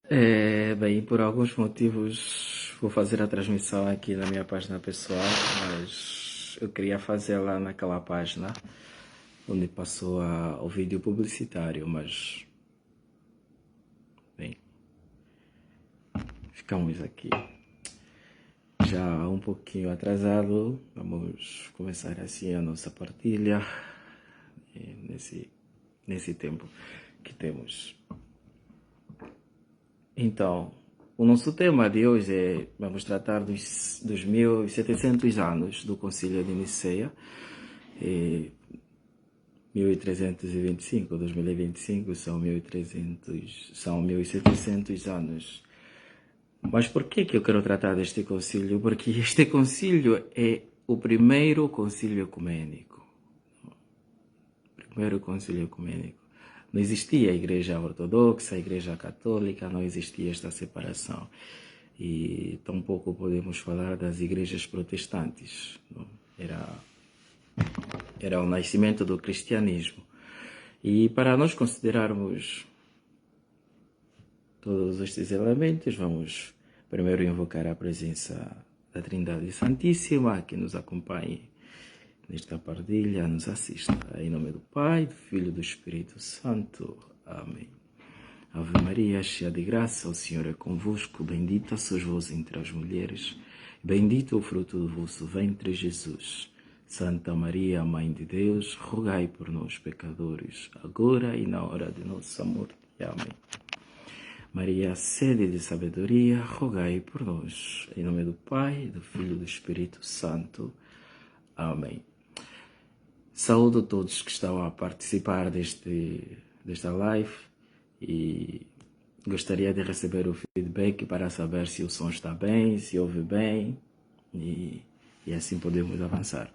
Bem, por alguns motivos vou fazer a transmissão aqui na minha página pessoal, mas eu queria fazê-la naquela página onde passou o vídeo publicitário, mas, bem, ficamos aqui já um pouquinho atrasado. Vamos começar assim a nossa partilha nesse tempo que temos. Então, o nosso tema de hoje vamos tratar dos 1700 anos do Concílio de Nicéia, 1325, 2025 são 1300, são 1700 anos. Mas por que eu quero tratar deste concílio? Porque este concílio é o primeiro concílio ecumênico. Primeiro concílio ecumênico. Não existia a igreja ortodoxa, a igreja católica, não existia esta separação. E tampouco podemos falar das igrejas protestantes. Era o nascimento do cristianismo. E para nós considerarmos todos estes elementos, vamos primeiro invocar a presença da Trindade Santíssima, que nos acompanhe nesta partilha, nos assista. Em nome do Pai, do Filho e do Espírito Santo. Amém. Ave Maria, cheia de graça, o Senhor é convosco. Bendita sois vós entre as mulheres. Bendito o fruto do vosso ventre, Jesus. Santa Maria, Mãe de Deus, rogai por nós, pecadores, agora e na hora de nossa morte. Amém. Maria, sede de sabedoria, rogai por nós. Em nome do Pai, do Filho e do Espírito Santo. Amém. Saúdo todos que estão a participar desta live e gostaria de receber o feedback para saber se o som está bem, se ouve bem e assim podemos avançar.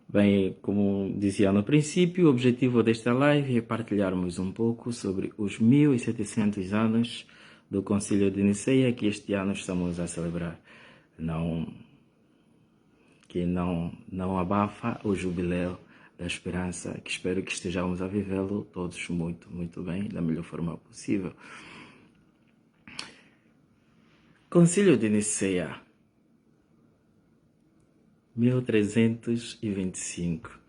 Bem, como dizia no princípio, o objetivo desta live é partilharmos um pouco sobre os 1700 anos do Concílio de Nicéia que este ano estamos a celebrar. Que não abafa o jubileu da esperança, que espero que estejamos a vivê-lo todos muito, muito bem, da melhor forma possível. Concílio de Nicéia, 1325.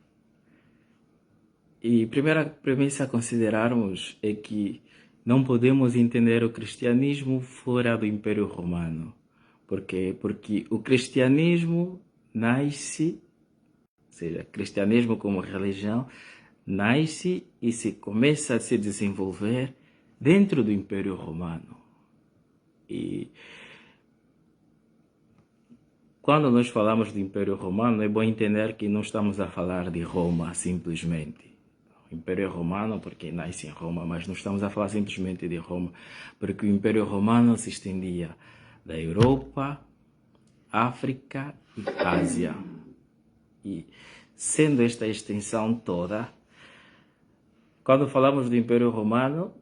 E a primeira premissa a considerarmos é que não podemos entender o cristianismo fora do Império Romano. Por quê? Porque o cristianismo nasce, ou seja, cristianismo como religião, nasce e se começa a se desenvolver dentro do Império Romano. E quando nós falamos do Império Romano, é bom entender que não estamos a falar de Roma simplesmente. O Império Romano, porque nasce em Roma, mas não estamos a falar simplesmente de Roma, porque o Império Romano se estendia da Europa, África e Ásia. E sendo esta extensão toda, quando falamos do Império Romano,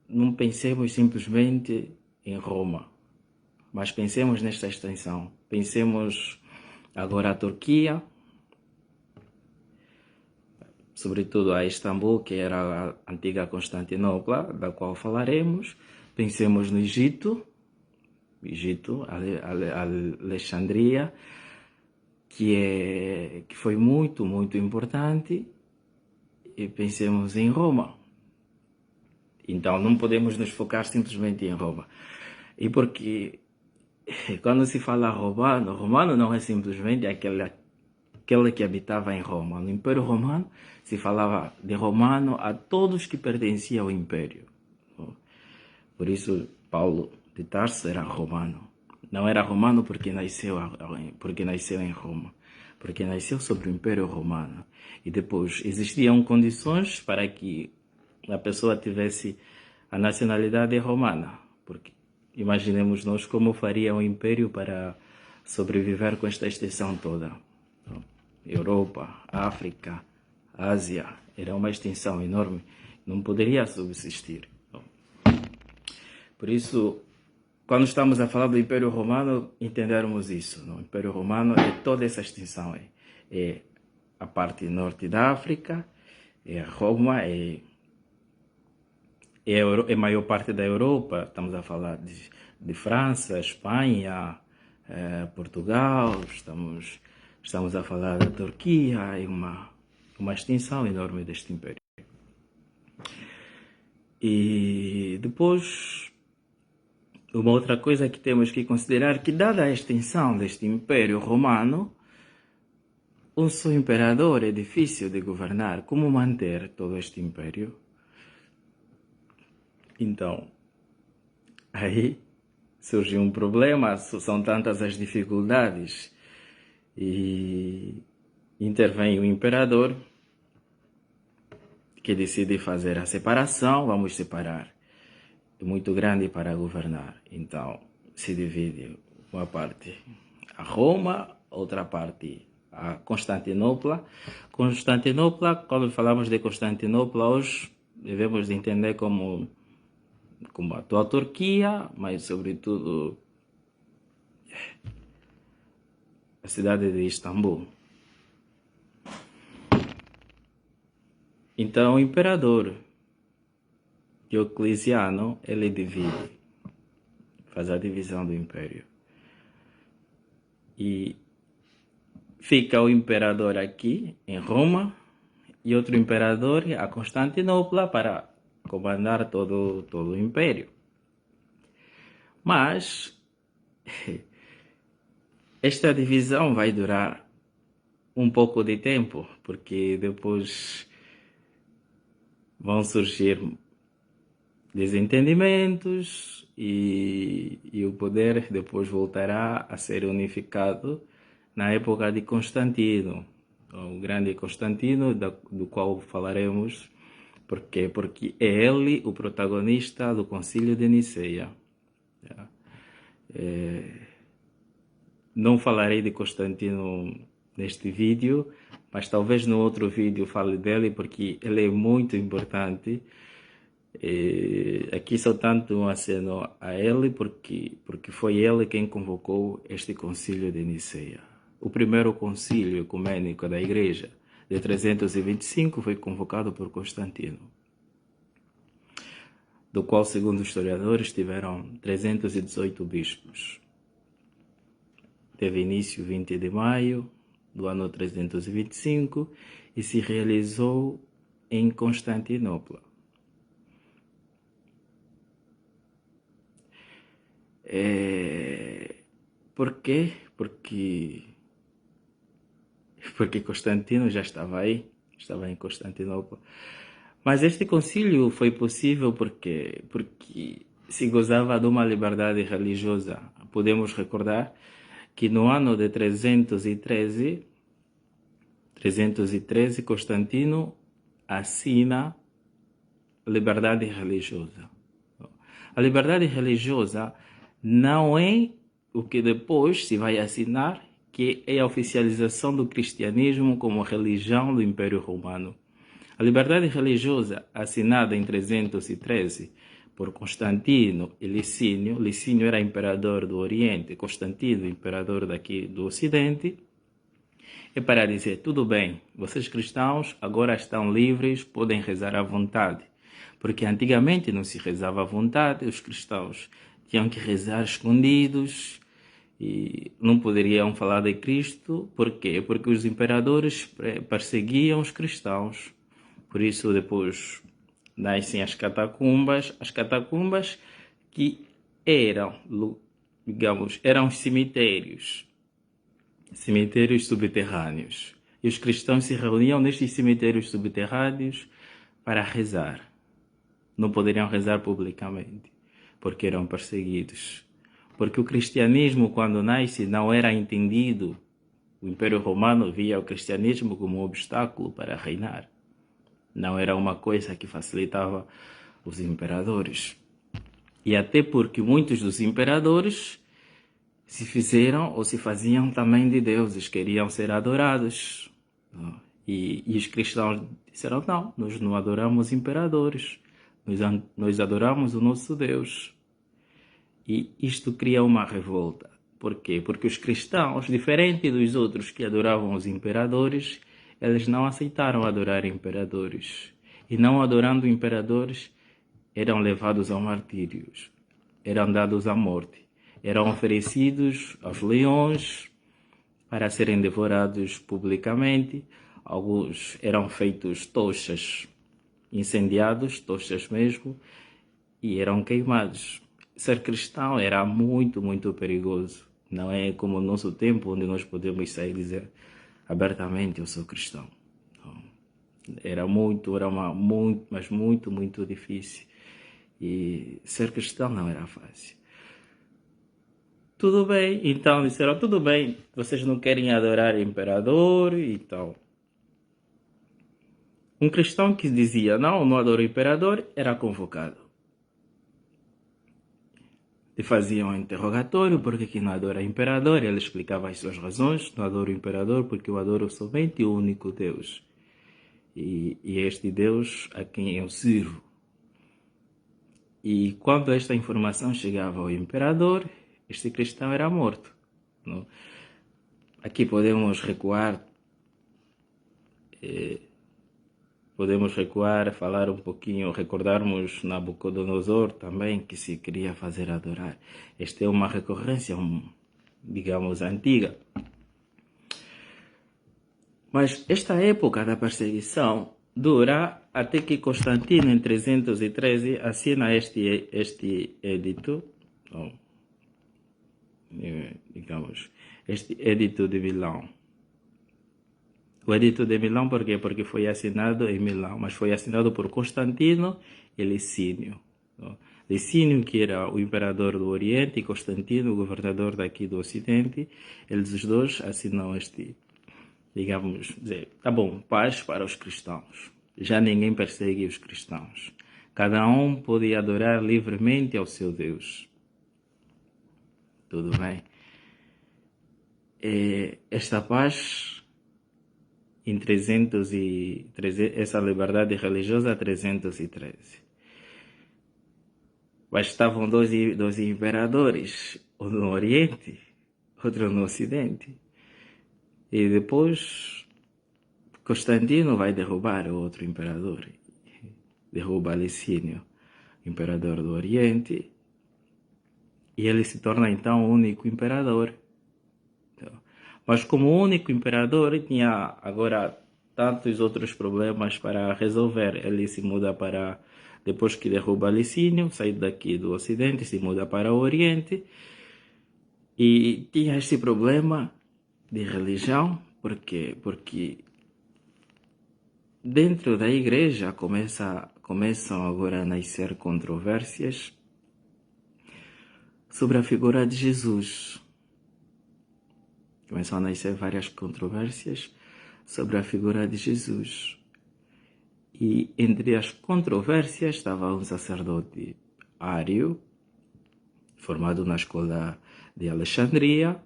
não pensemos simplesmente em Roma, mas pensemos nesta extensão. Pensemos agora a Turquia, sobretudo a Istambul, que era a antiga Constantinopla, da qual falaremos. Pensemos no Egito, Alexandria, que foi muito, muito importante, e pensemos em Roma. Então não podemos nos focar simplesmente em Roma. E porque quando se fala romano não é simplesmente aquele que habitava em Roma. No Império Romano se falava de romano a todos que pertenciam ao Império. Por isso Paulo de Tarso era romano. Não era romano porque nasceu em Roma, porque nasceu sobre o Império Romano. E depois existiam condições para que a pessoa tivesse a nacionalidade romana, porque imaginemos nós como faria o Império para sobreviver com esta extensão toda. Então, Europa, África, Ásia, era uma extensão enorme, não poderia subsistir. Por isso, quando estamos a falar do Império Romano, entendermos isso. O Império Romano é toda essa extensão. É a parte norte da África, é Roma, é é a maior parte da Europa. Estamos a falar de França, Espanha, Portugal, estamos a falar da Turquia, e uma extensão enorme deste império. E depois, uma outra coisa que temos que considerar, que dada a extensão deste império romano, um só imperador é difícil de governar. Como manter todo este império? Então, aí surge um problema, são tantas as dificuldades, e intervém o imperador, que decide fazer a separação. Vamos separar. É muito grande para governar, então se divide uma parte a Roma, outra parte a Constantinopla. Constantinopla, quando falamos de Constantinopla hoje, devemos entender como a atual Turquia, mas sobretudo a cidade de Istambul. Então o imperador Diocleciano, ele divide, faz a divisão do império. E fica o imperador aqui em Roma e outro imperador a Constantinopla para comandar todo o império. Mas esta divisão vai durar um pouco de tempo, porque depois vão surgir desentendimentos e o poder depois voltará a ser unificado na época de Constantino, o grande Constantino, do qual falaremos. Por quê? Porque é ele o protagonista do Concílio de Niceia. Não falarei de Constantino neste vídeo, mas talvez no outro vídeo fale dele, porque ele é muito importante. Aqui só tanto um aceno a ele, porque foi ele quem convocou este Concílio de Niceia. O primeiro concílio ecumênico da Igreja, de 325, foi convocado por Constantino, do qual, segundo os historiadores, tiveram 318 bispos. Teve início 20 de maio do ano 325 e se realizou em Constantinopla. Por quê? Porque Constantino já estava aí, estava em Constantinopla. Mas este concílio foi possível porque se gozava de uma liberdade religiosa. Podemos recordar que no ano de 313, Constantino assina a liberdade religiosa. A liberdade religiosa não é o que depois se vai assinar, que é a oficialização do cristianismo como religião do Império Romano. A liberdade religiosa, assinada em 313 por Constantino e Licínio. Licínio era imperador do Oriente, Constantino, imperador daqui do Ocidente. É para dizer, tudo bem, vocês cristãos agora estão livres, podem rezar à vontade. Porque antigamente não se rezava à vontade, os cristãos tinham que rezar escondidos e não poderiam falar de Cristo. Por quê? Porque os imperadores perseguiam os cristãos. Por isso depois nascem as catacumbas que eram, digamos, eram cemitérios subterrâneos. E os cristãos se reuniam nestes cemitérios subterrâneos para rezar. Não poderiam rezar publicamente, porque eram perseguidos. Porque o cristianismo, quando nasce, não era entendido. O Império Romano via o cristianismo como um obstáculo para reinar. Não era uma coisa que facilitava os imperadores. E até porque muitos dos imperadores se fizeram ou se faziam também de deuses, queriam ser adorados. E os cristãos disseram, não, nós não adoramos imperadores, nós adoramos o nosso Deus. E isto cria uma revolta. Por quê? Porque os cristãos, diferente dos outros que adoravam os imperadores, eles não aceitaram adorar imperadores. E não adorando imperadores, eram levados ao martírio, eram dados à morte, eram oferecidos aos leões para serem devorados publicamente. Alguns eram feitos tochas, incendiados, tochas mesmo, e eram queimados. Ser cristão era muito, muito perigoso. Não é como no nosso tempo, onde nós podemos sair e dizer abertamente: eu sou cristão. Mas muito, muito difícil. E ser cristão não era fácil. Tudo bem, então disseram: tudo bem, vocês não querem adorar o imperador e tal. Um cristão que dizia não adoro o imperador era convocado. E faziam um interrogatório: por que não adora o imperador? Ele explicava as suas razões: não adoro o imperador porque eu adoro somente o único Deus. E este Deus a quem eu sirvo. E quando esta informação chegava ao imperador, este cristão era morto. Não? Aqui podemos recuar, falar um pouquinho, recordarmos Nabucodonosor também, que se queria fazer adorar. Esta é uma recorrência, digamos, antiga. Mas esta época da perseguição dura até que Constantino, em 313, assina este edito, digamos, este edito de Milão. O edito de Milão, por quê? Porque foi assinado em Milão, mas foi assinado por Constantino e Licínio. Licínio, que era o imperador do Oriente, e Constantino, o governador daqui do Ocidente. Eles os dois assinam este, digamos, dizer, tá bom, paz para os cristãos. Já ninguém persegue os cristãos. Cada um pode adorar livremente ao seu Deus. Tudo bem? Esta paz, em 313, essa liberdade religiosa, 313. Mas estavam dois imperadores, um no Oriente, outro no Ocidente. E depois Constantino vai derrubar o outro imperador. Derruba Licínio, imperador do Oriente. E ele se torna então o único imperador. Mas como único imperador, tinha agora tantos outros problemas para resolver. Ele se muda para, depois que derruba Licínio, sai daqui do Ocidente, se muda para o Oriente. E tinha esse problema de religião, porque dentro da igreja começam agora a nascer controvérsias sobre a figura de Jesus. Começam a nascer várias controvérsias sobre a figura de Jesus. E entre as controvérsias estava um sacerdote ário, formado na escola de Alexandria.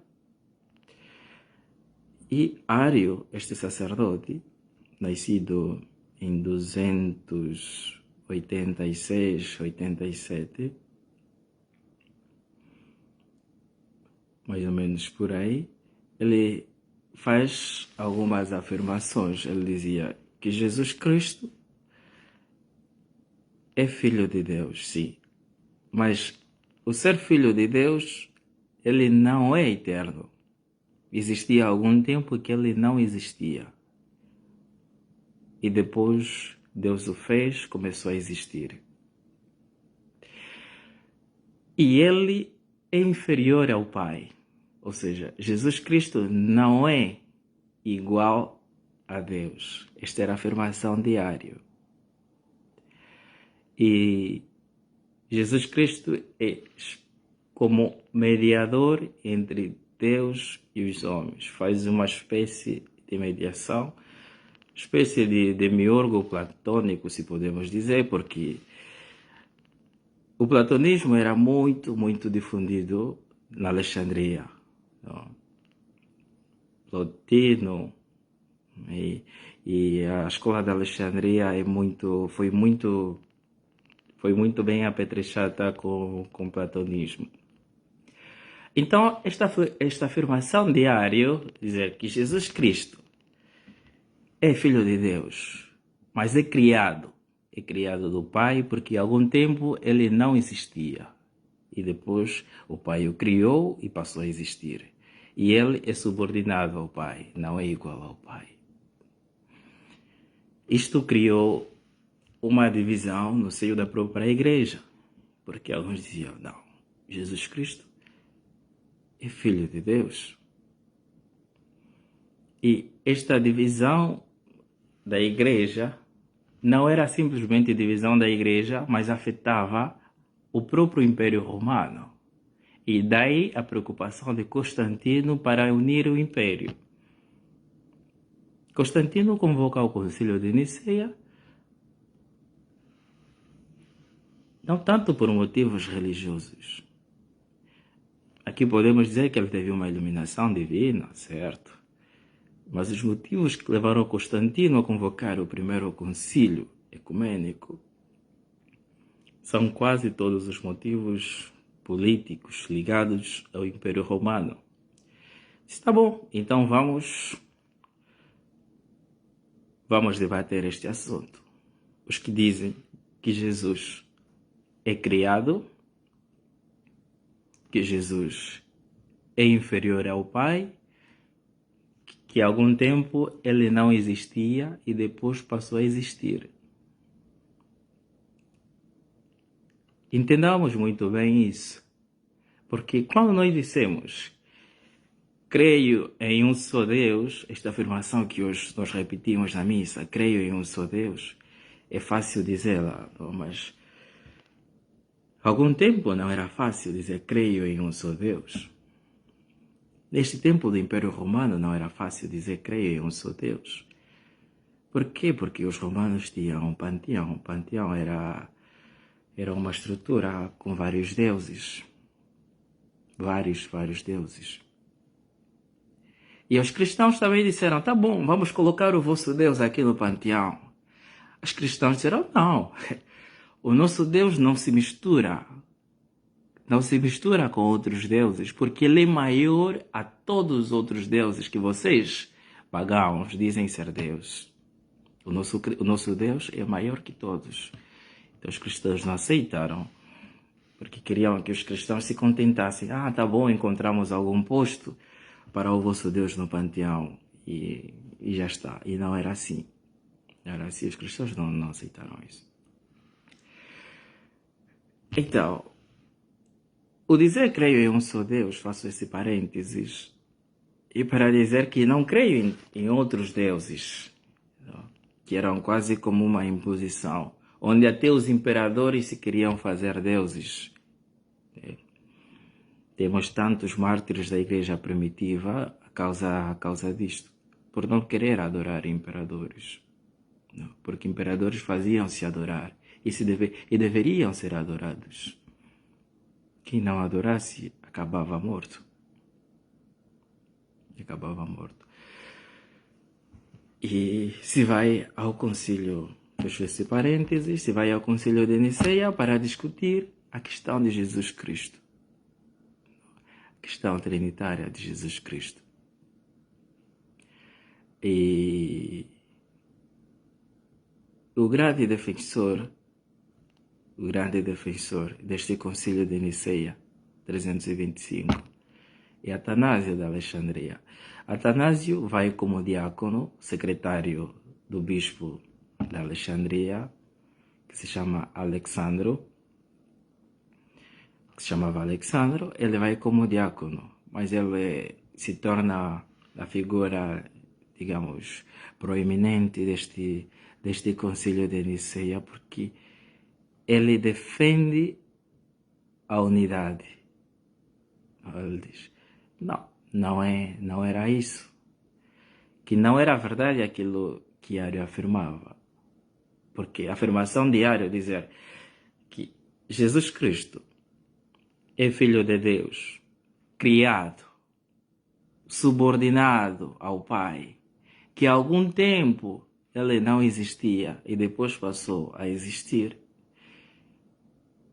E Ário, este sacerdote, nascido em 286, 87, mais ou menos por aí, ele faz algumas afirmações. Ele dizia que Jesus Cristo é filho de Deus, sim, mas o ser filho de Deus, ele não é eterno. Existia algum tempo que ele não existia. E depois Deus o fez, começou a existir. E ele é inferior ao Pai. Ou seja, Jesus Cristo não é igual a Deus. Esta era a afirmação de Ário. E Jesus Cristo é como mediador entre Deus e os homens. Faz uma espécie de mediação, espécie de demiurgo platônico, se podemos dizer, porque o platonismo era muito, muito difundido na Alexandria. Plotino e a escola da Alexandria foi muito bem apetrechada com o platonismo. Então, esta afirmação de Ário, dizer que Jesus Cristo é filho de Deus, mas é criado, é criado do Pai porque há algum tempo ele não existia. E depois o Pai o criou e passou a existir. E ele é subordinado ao Pai, não é igual ao Pai. Isto criou uma divisão no seio da própria igreja, porque alguns diziam, não, Jesus Cristo é Filho de Deus. E esta divisão da igreja não era simplesmente divisão da igreja, mas afetava o próprio Império Romano. E daí a preocupação de Constantino para unir o Império. Constantino convoca o Concílio de Niceia, não tanto por motivos religiosos. Aqui podemos dizer que ele teve uma iluminação divina, certo? Mas os motivos que levaram Constantino a convocar o primeiro concílio ecumênico são quase todos os motivos políticos ligados ao Império Romano. Está bom, então vamos debater este assunto. Os que dizem que Jesus é criado, que Jesus é inferior ao Pai, que há algum tempo ele não existia e depois passou a existir. Entendamos muito bem isso, porque quando nós dissemos creio em um só Deus, esta afirmação que hoje nós repetimos na missa, creio em um só Deus, é fácil dizê-la, mas há algum tempo não era fácil dizer creio em um só Deus. Neste tempo do Império Romano não era fácil dizer creio em um só Deus. Por quê? Porque os romanos tinham um panteão. O panteão era uma estrutura com vários deuses. Vários deuses. E os cristãos também disseram, tá bom, vamos colocar o vosso Deus aqui no panteão. Os cristãos disseram, não, o nosso Deus não se mistura com outros deuses, porque ele é maior a todos os outros deuses que vocês, pagãos, dizem ser Deus. O nosso Deus é maior que todos. Então os cristãos não aceitaram, porque queriam que os cristãos se contentassem. Ah, tá bom, encontramos algum posto para o vosso Deus no panteão e já está. E não era assim. Não era assim, os cristãos não aceitaram isso. Então, o dizer creio em um só Deus, faço esse parênteses, e para dizer que não creio em outros deuses, que eram quase como uma imposição, onde até os imperadores se queriam fazer deuses. Temos tantos mártires da igreja primitiva a causa disto, por não querer adorar imperadores. Porque imperadores faziam-se adorar e deveriam ser adorados. Quem não adorasse acabava morto. E se vai ao concílio, fecho esse parênteses, se vai ao concílio de Niceia para discutir a questão de Jesus Cristo. A questão trinitária de Jesus Cristo. E o grande defensor deste concílio de Niceia, 325, é Atanásio de Alexandria. Atanásio vai como diácono, secretário do bispo de Alexandria, que se chamava Alexandro. Ele vai como diácono, mas ele se torna a figura, digamos, proeminente deste concílio de Niceia, porque ele defende a unidade. Ele diz, não era isso. Que não era verdade aquilo que Ario afirmava. Porque a afirmação de Ario dizer que Jesus Cristo é Filho de Deus, criado, subordinado ao Pai, que há algum tempo ele não existia e depois passou a existir.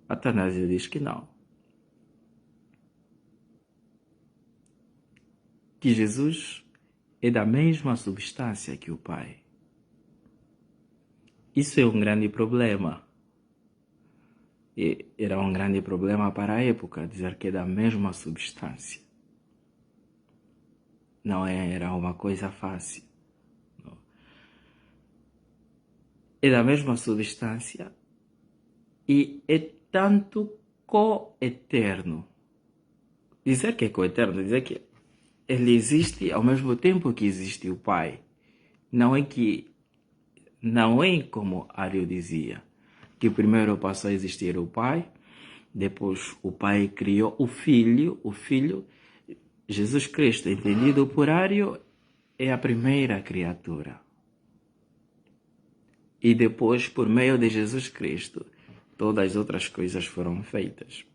Atanásio diz que não. Que Jesus é da mesma substância que o Pai. Isso é um grande problema. E era um grande problema para a época, dizer que é da mesma substância. Não era uma coisa fácil. Não. É da mesma substância e é tanto co-eterno. Dizer que é co-eterno, dizer que ele existe ao mesmo tempo que existe o Pai. Não é como Ario dizia, que primeiro passou a existir o Pai, depois o Pai criou o Filho, Jesus Cristo, entendido por Ario, é a primeira criatura. E depois, por meio de Jesus Cristo, todas as outras coisas foram feitas.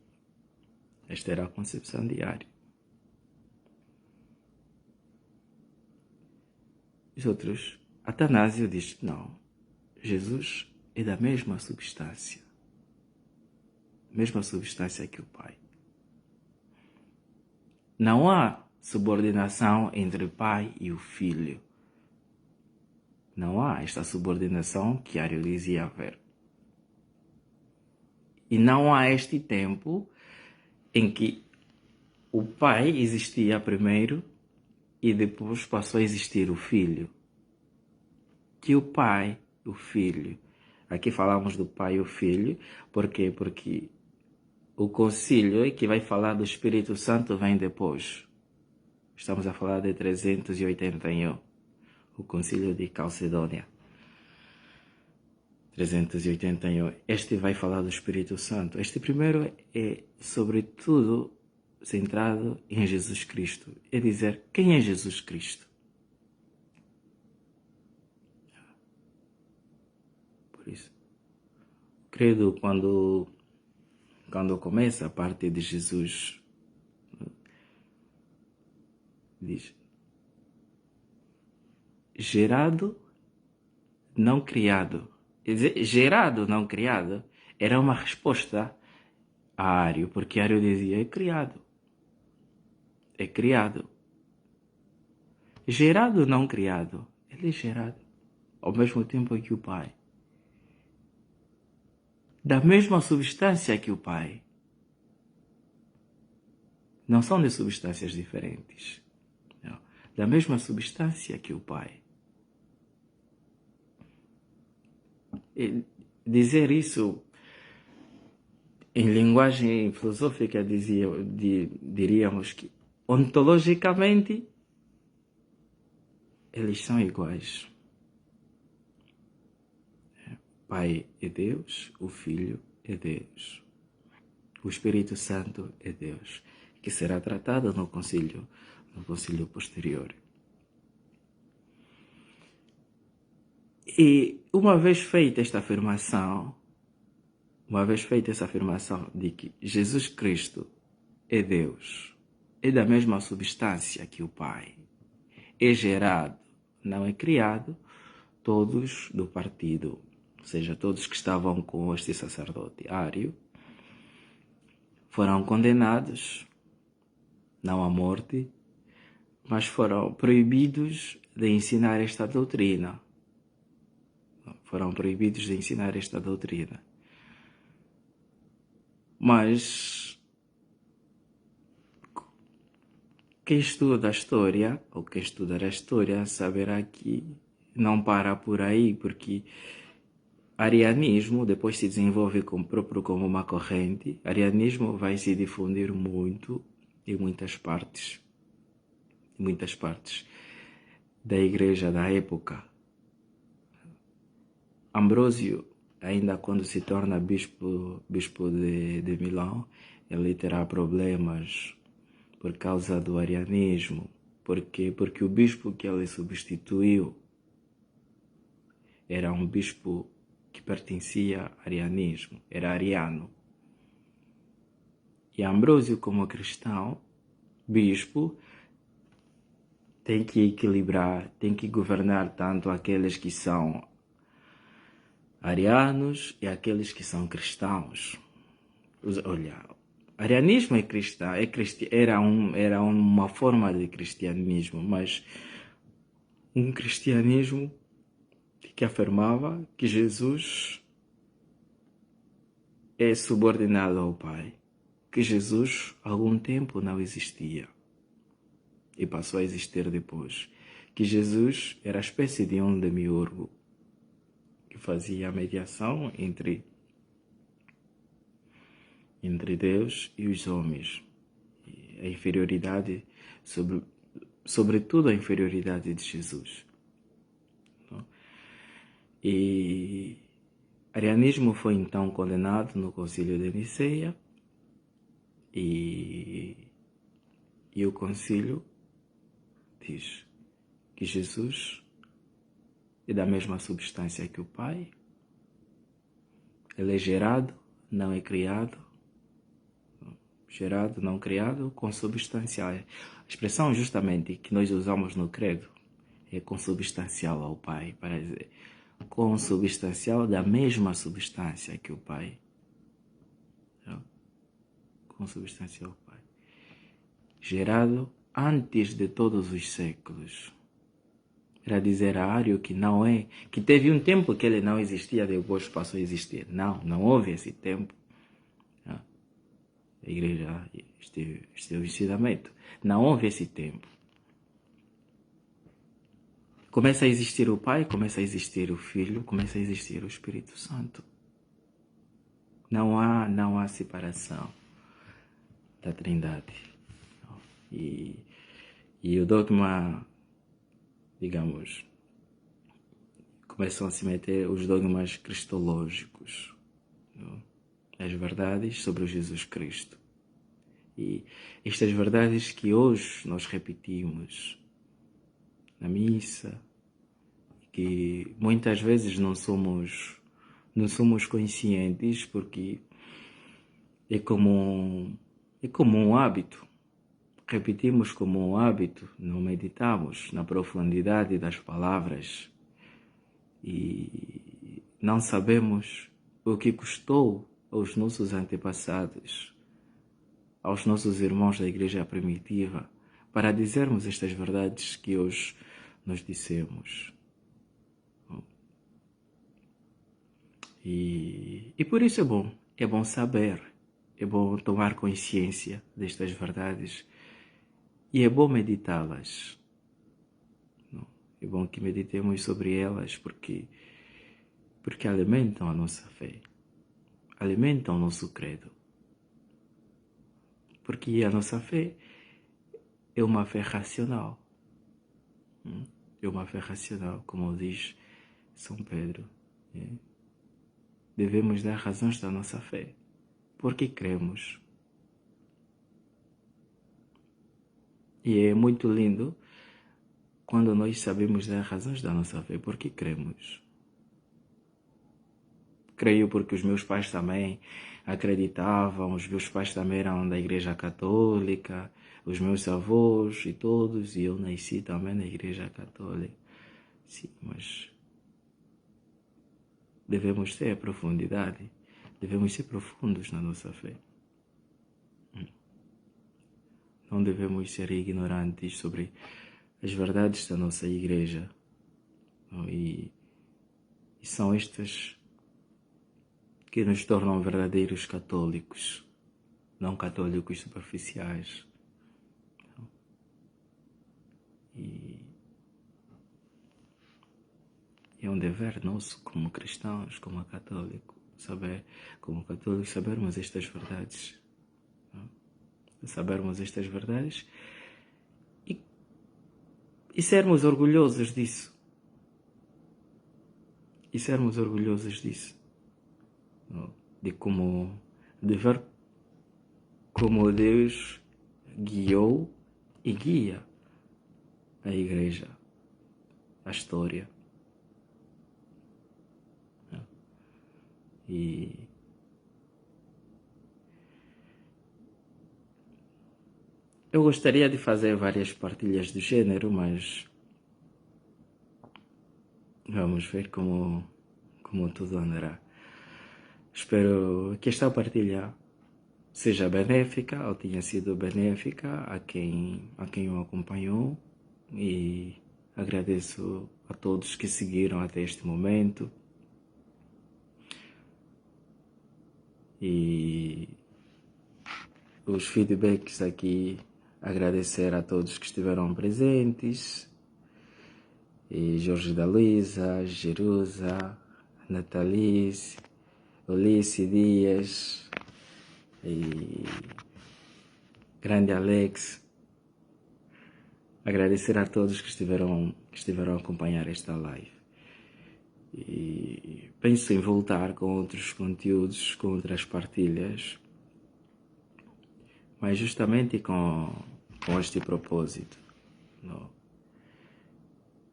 Esta era a concepção de Ario. Os outros, Atanásio diz não, Jesus é da mesma substância que o Pai. Não há subordinação entre o Pai e o Filho. Não há esta subordinação que Ario dizia haver. E não há este tempo em que o Pai existia primeiro e depois passou a existir o Filho. Que o Pai, o Filho. Aqui falamos do Pai e o Filho. Por quê? Porque o concílio que vai falar do Espírito Santo vem depois. Estamos a falar de 381. O concílio de Calcedônia. 381. Este vai falar do Espírito Santo. Este primeiro é, sobretudo, centrado em Jesus Cristo. É dizer, quem é Jesus Cristo? Por isso, credo, quando começa a parte de Jesus, diz, gerado, não criado. Quer dizer, gerado, não criado, era uma resposta a Ario, porque Ario dizia, é criado. É criado. Gerado, não criado. Ele é gerado, ao mesmo tempo que o Pai. Da mesma substância que o Pai. Não são de substâncias diferentes. Não. Da mesma substância que o Pai. E dizer isso em linguagem filosófica diríamos que ontologicamente eles são iguais. O Pai é Deus, o Filho é Deus, o Espírito Santo é Deus, que será tratado no concílio posterior. E uma vez feita essa afirmação de que Jesus Cristo é Deus, é da mesma substância que o Pai, é gerado, não é criado, todos do partido, ou seja, todos que estavam com este sacerdote Ario, foram condenados, não à morte, mas foram proibidos de ensinar esta doutrina. Mas quem estuda a história, ou quem estudar a história, saberá que não para por aí, porque arianismo depois se desenvolve como uma corrente. Arianismo vai se difundir muito em muitas partes da igreja da época. Ambrósio, ainda quando se torna bispo de Milão, ele terá problemas por causa do arianismo. Por quê? Porque o bispo que ele substituiu era um bispo que pertencia ao arianismo, era ariano. E Ambrósio, como cristão, bispo, tem que equilibrar, tem que governar tanto aqueles que são arianos e aqueles que são cristãos. Olha, arianismo é cristão, era uma forma de cristianismo, mas um cristianismo que afirmava que Jesus é subordinado ao Pai, que Jesus há algum tempo não existia e passou a existir depois, que Jesus era a espécie de um demiurgo que fazia a mediação entre Deus e os homens. E a inferioridade, sobretudo a inferioridade de Jesus. E arianismo foi então condenado no Concílio de Niceia e o concílio diz que Jesus é da mesma substância que o Pai, ele é gerado, não é criado, gerado, não criado, consubstancial. A expressão justamente que nós usamos no credo é consubstancial ao Pai, para dizer consubstancial da mesma substância que o Pai. Consubstancial ao Pai. Gerado antes de todos os séculos. Era dizer a Ario que não é, que teve um tempo que ele não existia, depois passou a existir. Não houve esse tempo. A igreja esteve em ensinamento. Não houve esse tempo. Começa a existir o Pai, começa a existir o Filho, começa a existir o Espírito Santo. Não há separação da Trindade. E o dogma, digamos, começam a se meter os dogmas cristológicos, as verdades sobre o Jesus Cristo. E estas verdades que hoje nós repetimos na missa, que muitas vezes não somos conscientes, porque é como um hábito. Repetimos como um hábito, não meditamos na profundidade das palavras e não sabemos o que custou aos nossos antepassados, aos nossos irmãos da igreja primitiva, para dizermos estas verdades que hoje nós dissemos. E por isso é bom saber, é bom tomar consciência destas verdades e é bom meditá-las. É bom que meditemos sobre elas porque alimentam a nossa fé, alimentam o nosso credo. Porque a nossa fé é uma fé racional. É uma fé racional, como diz São Pedro. Devemos dar razões da nossa fé, porque cremos. E é muito lindo quando nós sabemos dar razões da nossa fé, porque cremos. Creio porque os meus pais também acreditavam, os meus pais também eram da Igreja Católica, os meus avós e todos, e eu nasci também na Igreja Católica. Sim, mas devemos ter profundidade, devemos ser profundos na nossa fé. Não devemos ser ignorantes sobre as verdades da nossa igreja. E são estas que nos tornam verdadeiros católicos, não católicos superficiais. E é um dever nosso como cristãos, como católicos, sabermos estas verdades. Sabermos estas verdades e sermos orgulhosos disso. De ver como Deus guiou e guia a igreja, a história. E eu gostaria de fazer várias partilhas do gênero, mas vamos ver como tudo andará. Espero que esta partilha seja benéfica, ou tenha sido benéfica a quem o acompanhou, e Agradeço a todos que seguiram até este momento. E os feedbacks aqui, agradecer a todos que estiveram presentes. E Jorge da Luiza, Jerusa, Natalice, Ulisses Dias e grande Alex. Agradecer a todos que estiveram a acompanhar esta live. E penso em voltar com outros conteúdos, com outras partilhas, mas justamente com este propósito. Não?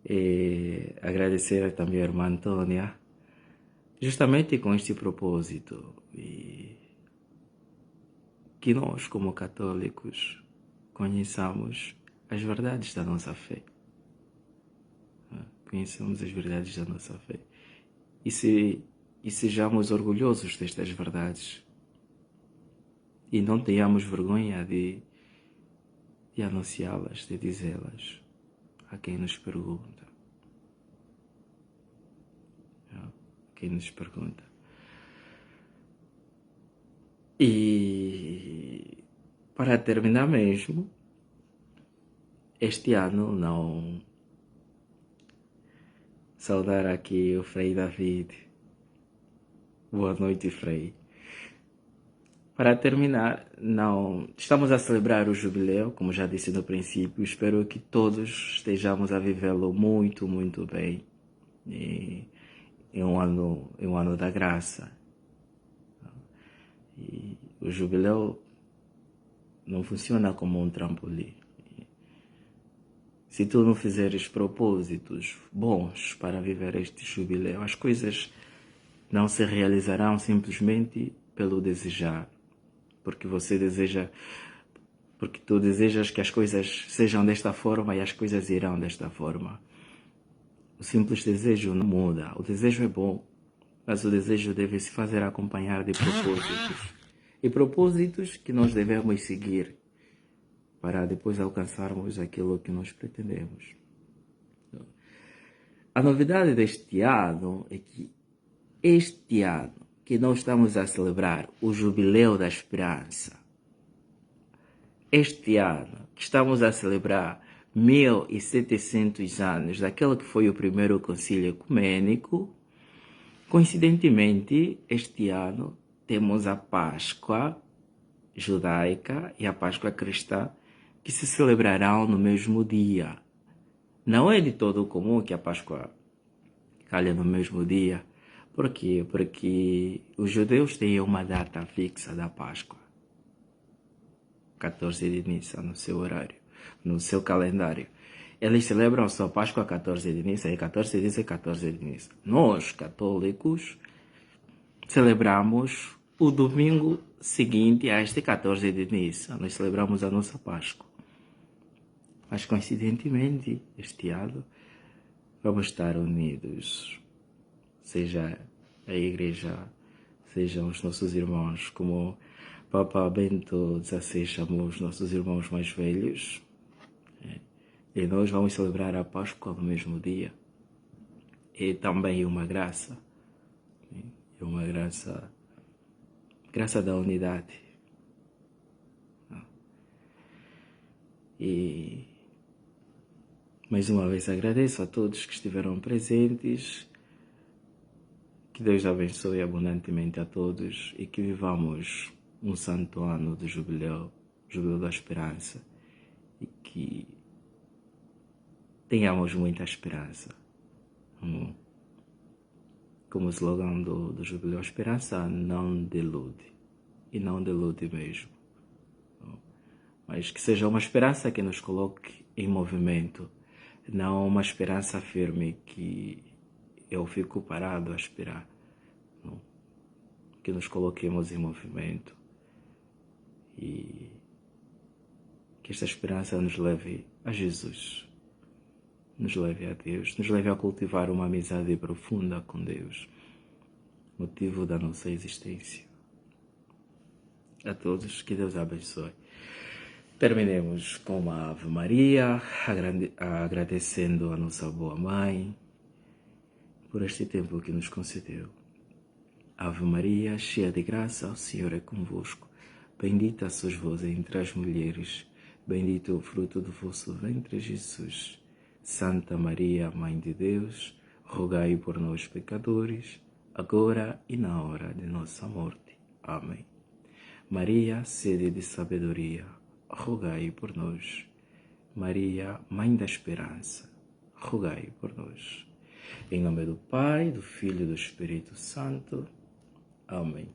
E agradecer também a irmã Antônia, justamente com este propósito. E que nós, como católicos, conheçamos as verdades da nossa fé. Conheçamos as verdades da nossa fé. E sejamos orgulhosos destas verdades. E não tenhamos vergonha de anunciá-las, de dizê-las a quem nos pergunta. Quem nos pergunta. E para terminar mesmo, este ano não saudar aqui o Frei David. Boa noite, Frei. Para terminar, não estamos a celebrar o jubileu, como já disse no princípio. Espero que todos estejamos a vivê-lo muito, muito bem. E é um ano da graça. E o jubileu não funciona como um trampolim. Se tu não fizeres propósitos bons para viver este jubileu, as coisas não se realizarão simplesmente pelo desejar. Porque tu desejas que as coisas sejam desta forma e as coisas irão desta forma. O simples desejo não muda. O desejo é bom, mas o desejo deve se fazer acompanhar de propósitos. E propósitos que nós devemos seguir para depois alcançarmos aquilo que nós pretendemos. A novidade deste ano é que este ano que nós estamos a celebrar o Jubileu da Esperança, este ano que estamos a celebrar 1700 anos daquele que foi o primeiro concílio ecumênico, coincidentemente, este ano temos a Páscoa judaica e a Páscoa cristã, que se celebrarão no mesmo dia. Não é de todo comum que a Páscoa calhe no mesmo dia. Por quê? Porque os judeus têm uma data fixa da Páscoa. 14 de Nissan no seu horário, no seu calendário. Eles celebram a sua Páscoa 14 de Nissan e 14 de Nissan e 14 de Nissan. Nós, católicos, celebramos o domingo seguinte a este 14 de Nissan. Nós celebramos a nossa Páscoa. Mas, coincidentemente, este ano, vamos estar unidos. Seja a igreja, sejam os nossos irmãos, como Papa Bento XVI chamou os nossos irmãos mais velhos. E nós vamos celebrar a Páscoa no mesmo dia. É também uma graça. É uma graça da unidade. E mais uma vez agradeço a todos que estiveram presentes. Que Deus abençoe abundantemente a todos e que vivamos um santo ano do Jubileu da Esperança, e que tenhamos muita esperança. Como o slogan do Jubileu, a esperança não delude, e não delude mesmo. Mas que seja uma esperança que nos coloque em movimento, não uma esperança firme que eu fico parado a esperar. Não. Que nos coloquemos em movimento e que esta esperança nos leve a Jesus, nos leve a Deus, nos leve a cultivar uma amizade profunda com Deus, motivo da nossa existência. A todos, que Deus abençoe. Terminemos com uma Ave Maria, agradecendo a nossa boa mãe por este tempo que nos concedeu. Ave Maria, cheia de graça, o Senhor é convosco. Bendita sois vós entre as mulheres, bendito é o fruto do vosso ventre, Jesus. Santa Maria, Mãe de Deus, rogai por nós, pecadores, agora e na hora de nossa morte. Amém. Maria, sede de sabedoria, rogai por nós. Maria, Mãe da Esperança, rogai por nós. Em nome do Pai, do Filho e do Espírito Santo. Amém.